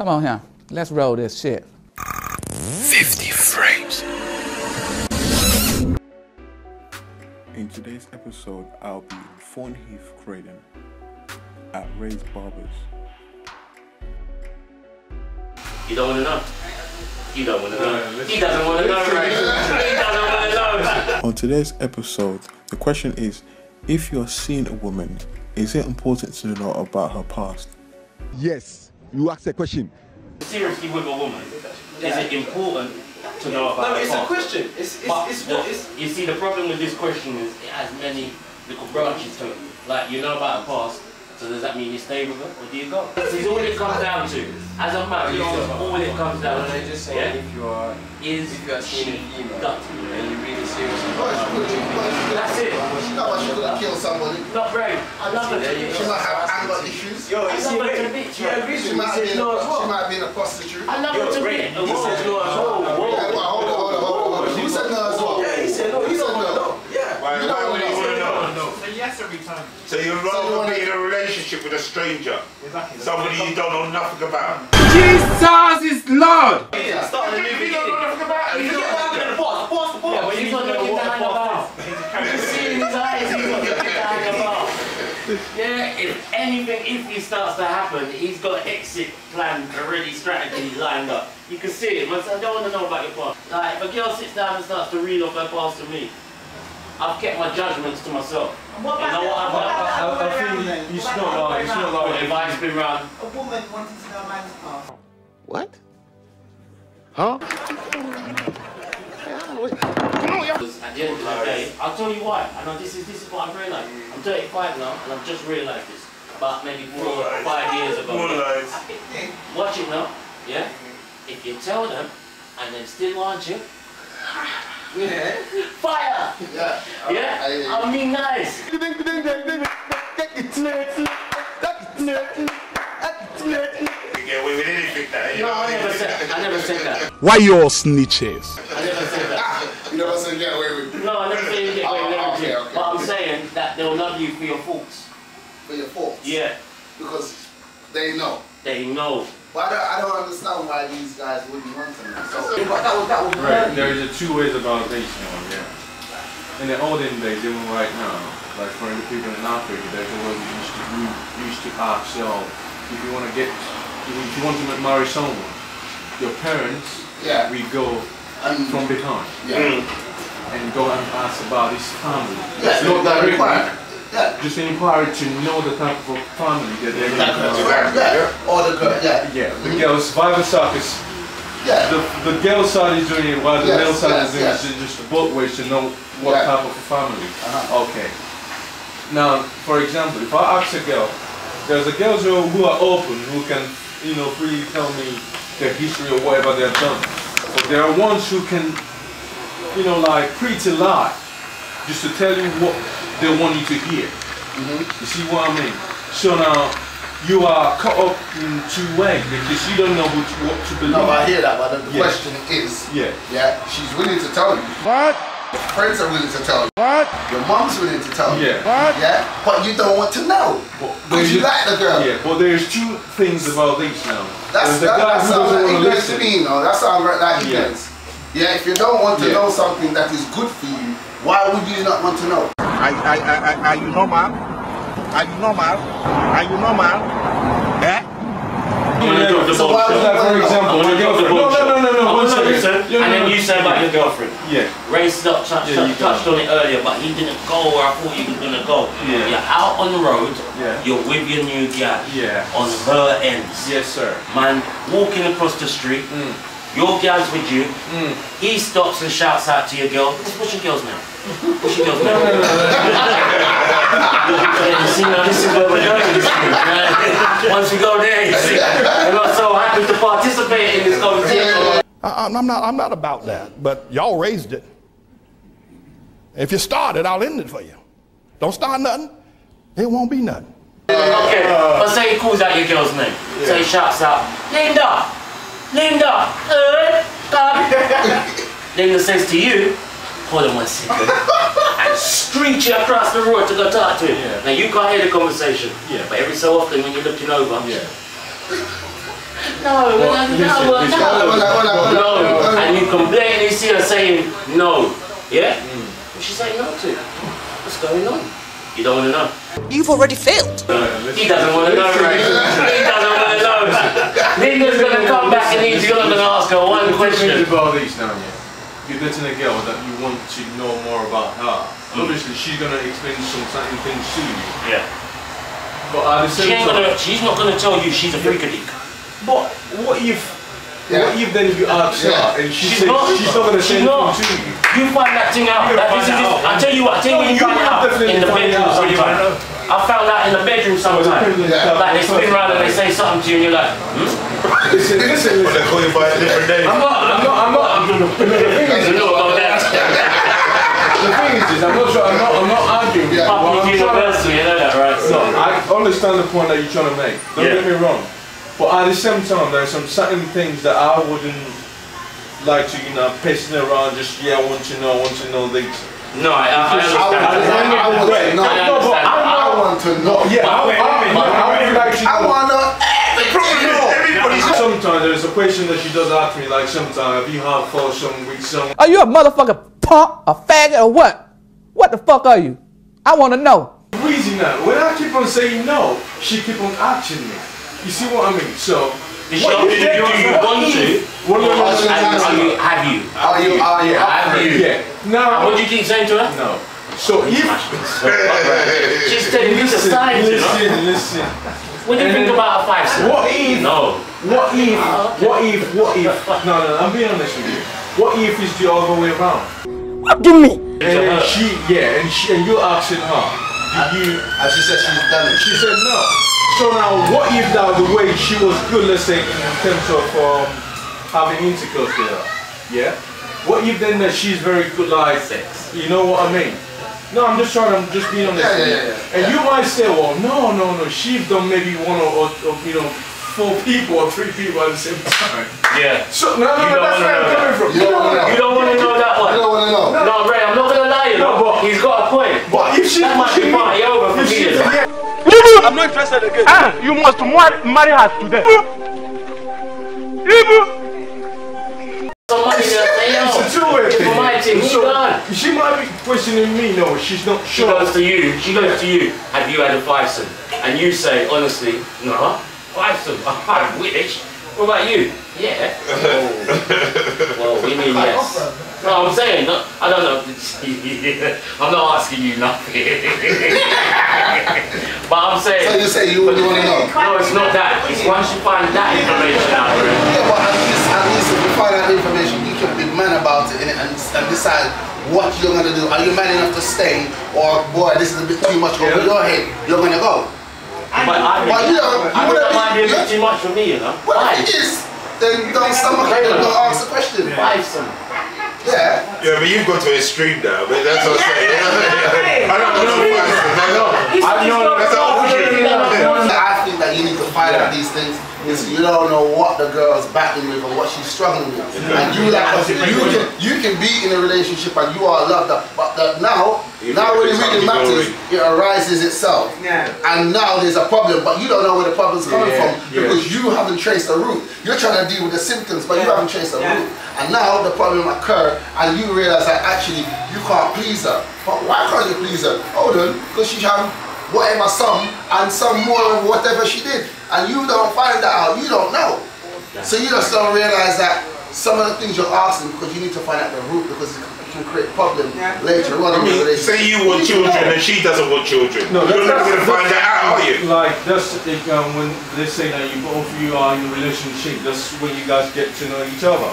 Come on here. Let's roll this shit. 50 frames. In today's episode, I'll be in Thornheath, Croydon at Ray's Barbers. You don't want to know? You don't want to know. He doesn't want to know, right? He doesn't want to know. On today's episode, the question is, if you're seeing a woman, is it important to know about her past? Yes, you ask a question. Seriously, with a woman, is it important to know about her past? No, it's a question. It's you see, the problem with this question is it has many little branches to it. Like, you know about her past, so does that mean you stay with her, or do you go? This is all it comes down to. As a man, all it comes down to. just saying, if you are seeing a female and you're really serious about that's it. She know what she's gonna kill somebody. Not brave. I love her. She might have anger issues. Yo, I love her to bits. She might be a prostitute. I love her to bits. He says no as well. Hold on. Who said no as well? Yeah, he said no. He said no. Yeah. Why would he want to know? Say yes every time. So you'd rather be in a relationship with a stranger, somebody you don't know nothing about. Jesus is Lord! Start the movie. You don't know nothing about it. You don't know the pause. Yeah, but he's not looking down the bar. You can see in his eyes he's not looking down the bar. Yeah, if anything, if it starts to happen, he's got an exit plan, already strategy lined up. You can see it. I don't want to know about your past. Like, if a girl sits down and starts to read off her past to me, I've kept my judgments to myself. You know what I've done? I think you should not lie. You should not lie. If I've been round. A woman wanting to know a man's past. What? Huh? At the end of the day, I'll tell you why. I know this is what I've realised. I'm 35 now, and I've just realised this about maybe 4 or 5 years ago. Watch it now, yeah? If you tell them, and they still want you, fire! Yeah? I mean nice. You get away with anything that, you No, know? I never said that. Why you all snitches? I never said that. You never said get away with it. No, I never said you get away with everything. Okay. But I'm saying that they'll love you for your faults. For your faults. Yeah. Because they know. They know. But I don't understand why these guys wouldn't want to know. So, That was Right, there's two ways about dating now, yeah. In the olden days, even right now, like for the people in Africa, there's a way we used to ask, so if you want to marry someone, your parents, we go from behind. And go and ask about his family. Yeah, not directly. Yeah. Just an inquiry to know the type of family that they're going to marry. Yeah. Or the girl, Yeah, the girls, vice versa. Yeah. The girl side is doing it while the male side is doing yes. it, just both ways to know what type of a family. Okay. Now, for example, if I ask a girl, there's a girls who are open, who can, freely tell me their history or whatever they've done. But there are ones who can, like pretty lie, just to tell you what they want you to hear. You see what I mean? So now, you are caught up in two ways because you don't know what to believe. No, I hear that, but the question is, she's willing to tell you. What? Your friends are willing to tell you. What? Your mom's willing to tell you. What? Yeah, but you don't want to know. Because you like the girl. Yeah, but there's two things about this now. That sounds like ignorance to me, That sounds like ignorance. Yeah, if you don't want to know something that is good for you, why would you not want to know? Are you normal? Are you normal? Are you normal? Eh? So why would for example, when your girlfriend. No. And then you say about your girlfriend. Yeah. Ray touched on it earlier, but he didn't go where I thought he was going to go. Yeah. You're out on the road, Yeah. you're with your new gal, on her ends. Yes, sir. Man, walking across the street, your gal's with you, he stops and shouts out to your girl, what's your girl's name? What's your girl's name? See, now this is where we're going this week. Once we go there, you see, I'm not so happy to participate in this conversation. I'm not about that, but y'all raised it. If you start it, I'll end it for you. Don't start nothing, it won't be nothing. Okay, but say he calls out your girl's name. So he shouts out, Linda! Linda says to you, hold on 1 second, and screech you across the road to go talk to him. Now you can't hear the conversation, but every so often when you're looking over, No. And you can blatantly see her saying no. Yeah? What she's saying no to? What's going on? You don't want to know. You've already failed. He doesn't want to know, right? He doesn't want to know. Nigga's going to come back and he's going to ask her one question. About these now, yeah. You're getting a girl that you want to know more about her. Obviously, she's going to explain some certain things to you. Yeah. But at the same time, she's not going to tell you she's a freakadeek. But what if then you ask her and she's not going to say anything to you? You find that thing out. I tell you what, you find out in the bedroom sometimes. I found out in the bedroom sometimes. Like they spin around and they say something to you and you're like, Listen. But they call you by a different name. I'm not. The thing is, I'm not arguing. Public university, you know that, right? No, I understand the point that you're trying to make. Don't get me wrong. But at the same time, there are some certain things that I wouldn't like to, pissing around. Just I want to know things. No, I understand. I want to know. Yeah, I would like to know. I want to know everything. Sometimes there's a question that she does ask me, like sometimes if you have for some with some. Are you a motherfucking punk, a faggot, or what? What the fuck are you? I want to know. The reason that when I keep on saying no, she keep on asking me. You see what I mean? So. Do you want to? Have you? Yeah. Now, what do you keep saying to her? No. So if she's telling you the signs, listen. What do you think about a 5-cent? What if? No. What if? No, I'm being honest with you. What if it's the other way around? What do you mean? And and you're asking her, And she said she's done it. She said no. So now, what if that the way she was good, let's say, in terms of having intercourse with her, yeah? What if then that she's very good, like sex? You know what I mean? No, I'm just being honest with you. And you might say, well, no, she's done maybe one or 4 people or 3 people at the same time. Yeah. So no, that's where I'm coming from. You don't want to know that one. You don't want to know. No, Ray, I'm not gonna lie, but he's got a point. But if she, that might be party over for me. I'm not interested again. You must marry her today. Somebody there say, yo, it's a two-way thing. for my team, she might be questioning me. No, she's not She sure. goes to you. Have you had a 5-cent? And you say, honestly, no. 5-cent. I wish. What about you? Yeah. Well, we mean yes. No, I'm saying, no, I don't know. I'm not asking you nothing. But I'm saying. So you say you want to know? No, it's not that. It's once you find that information out, right? Yeah, but at least if you find that information, you can be man about it and decide what you're going to do. Are you man enough to stay? Or, boy, this is a bit too much over your head. You're going to go. But I wouldn't mind being a bit too much for me, you know. Well, if it is, then don't stomach it, then don't ask the question. 5-cent. Yeah. Yeah, but you've got to an extreme now, but that's what I'm saying. I don't know. I think that you need to find out these things is you don't know what the girl's battling with or what she's struggling with. And you can be in a relationship and you are loved up, but now when it really matters, it arises itself. And now there's a problem, but you don't know where the problem's coming from because you haven't traced the root. You're trying to deal with the symptoms, but you haven't traced the root. And now the problem occurs and you realize that actually you can't please her. But why can't you please her? Hold on, because she had whatever some and some more of whatever she did. And you don't find that out, you don't know. So you just don't realize that some of the things you're asking because you need to find out the root because it can create problems later on in the relationship. Say you want children and she doesn't want children. No, you're not going to find that out, are you? Like, that's when they say that both of you are in a relationship, that's when you guys get to know each other.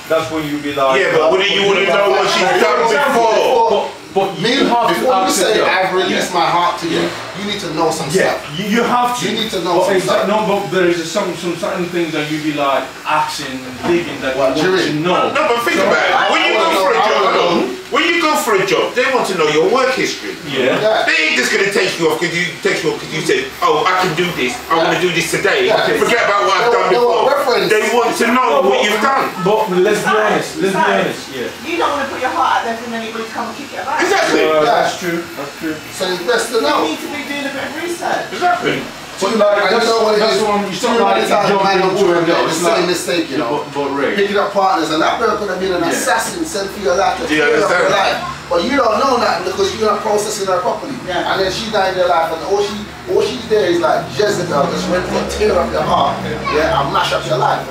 That's when you be like... Yeah, but wouldn't you want to know what she's done before? But you have to before you say I've released my heart to you, you need to know some stuff. You have to. You need to know some stuff. No, but there is some certain things that you be like asking and digging that you want to know. No, but think about it. When you go for a job, when you go for a job, they want to know your work history. Yeah. They ain't just going to take you off because you said, oh, I can do this. I want to do this today. Forget about what I've done before. They want to know what you've done. But let's be honest. Let's be honest. Yeah. You don't want to put your heart out there for anybody to come and kick it about. Exactly. That's true. That's true. So it's best to know. You need to be doing a bit of research. Exactly. Too like, you know what it is? Too many times man and woman make the same mistake, you know. Picking up partners, and that girl could have been an assassin sent for your life to tear up your life. But you don't know that because you're not processing her properly. And then she died in your life, and all she's there is like Jezebel, just went to tear up your heart, and mash up your life.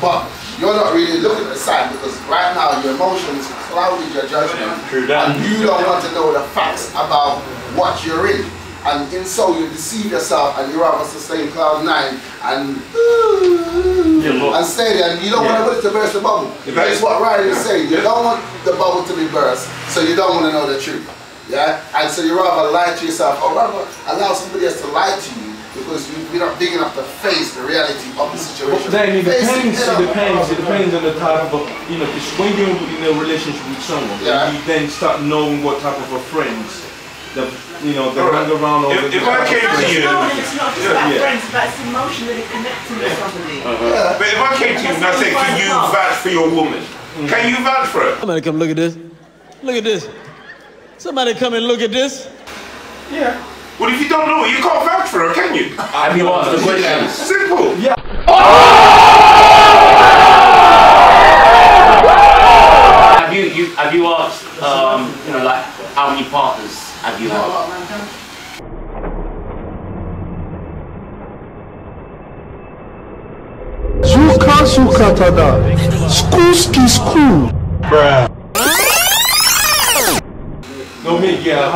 But you're not really looking at the side because right now your emotions clouded your judgment, and you don't want to know the facts about what you're in. And in so you deceive yourself and you're rather sustain cloud 9 and stay there, and you don't want to burst the bubble. That's what Ryan is saying. You don't want the bubble to be burst, so you don't want to know the truth. Yeah? And so you rather lie to yourself or rather allow somebody else to lie to you because you're not big enough to face the reality of the situation. But then it depends on the type of, you know, when you're in a relationship with someone, you then start knowing what type of a friends that, you know, they hang around all the time. If I came to you, it's not just about friends, but it's emotionally connecting with somebody. But if I came to you and I said, can you vouch for your woman? Can you vouch for her? Somebody come look at this. Look at this. Somebody come and look at this. Yeah. Well, if you don't know her, you can't vouch for her, can you? Have you asked the question? Simple. Yeah. Have you asked, you know, like, how many partners have you had? Bruh. No, me, yeah,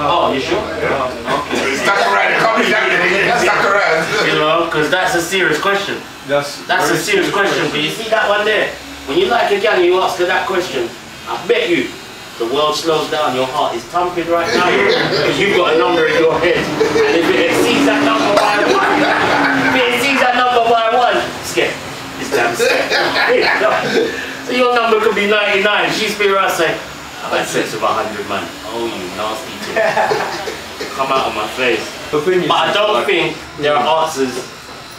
Oh, you sure? Okay. Stuck around, call me that, stuck around. You know, because that's a serious question. That's a serious question, but you see that one there? When you like a girl and you ask her that question, I bet you the world slows down, your heart is thumping right now because you've got a number in your head. And if it exceeds that number by one, skip. It's damn skip. So your number could be 99. She's be right saying, I've had sex with 100 man. Oh, you nasty too. Come out of my face. But I don't think there are answers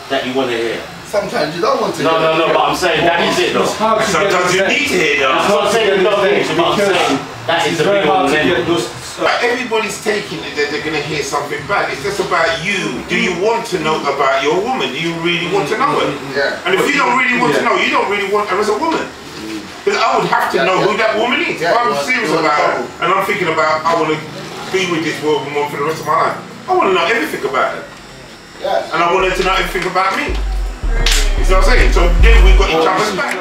that you want to hear. Sometimes you don't want to hear. No, but I'm saying that is it though. Sometimes you need to hear that. I'm not saying you don't need to, but I'm saying that is the real name. Everybody's taking it that they're going to hear something back. It's just about you. Do you want to know about your woman? Do you really want to know her? Yeah. And if you don't really want to know, you don't really want her as a woman. Because I would have to know who that woman is. If I'm serious about her and I'm thinking about I want to be with this woman for the rest of my life, I want to know everything about her. Yeah. And I want her to know everything about me. You see what I'm saying? So then we've got each other's back.